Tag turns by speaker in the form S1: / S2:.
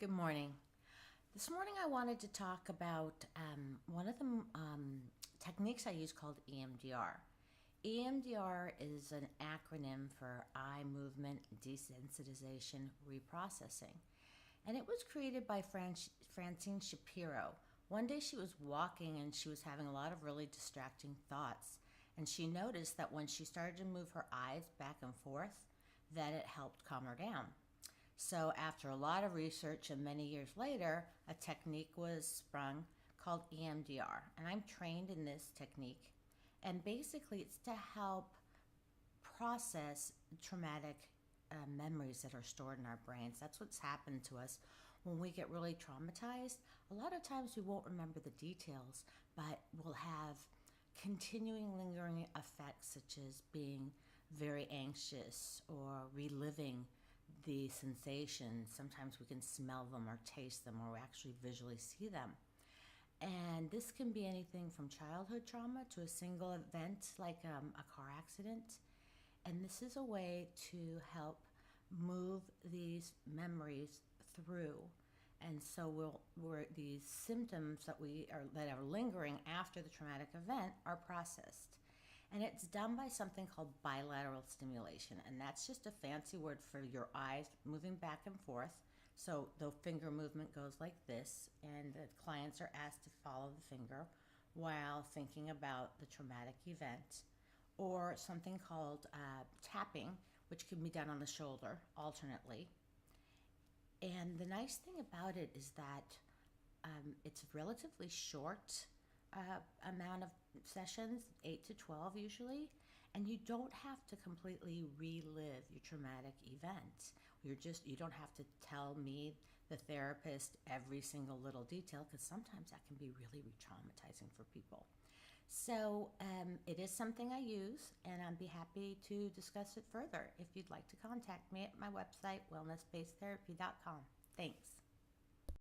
S1: Good morning. This morning I wanted to talk about one of the techniques I use called EMDR. EMDR is an acronym for Eye Movement Desensitization Reprocessing. And it was created by Francine Shapiro. One day she was walking and she was having a lot of really distracting thoughts. And she noticed that when she started to move her eyes back and forth, that it helped calm her down. So after a lot of research and many years later, a technique was sprung called EMDR. And I'm trained in this technique. And basically it's to help process traumatic memories that are stored in our brains. That's what's happened to us when we get really traumatized. A lot of times we won't remember the details, but we'll have continuing lingering effects such as being very anxious or reliving the sensations. Sometimes we can smell them or taste them or actually visually see them. And this can be anything from childhood trauma to a single event like a car accident. And this is a way to help move these memories through. And so these symptoms that are lingering after the traumatic event are processed. And it's done by something called bilateral stimulation. And that's just a fancy word for your eyes moving back and forth. So the finger movement goes like this, and the clients are asked to follow the finger while thinking about the traumatic event. Or something called tapping, which can be done on the shoulder alternately. And the nice thing about it is that it's a relatively short amount of sessions, 8 to 12 usually, and you don't have to completely relive your traumatic event. You don't have to tell me, the therapist, every single little detail, because sometimes that can be really re-traumatizing for people. So it is something I use, and I'd be happy to discuss it further if you'd like to contact me at my website, wellnessbasedtherapy.com. Thanks.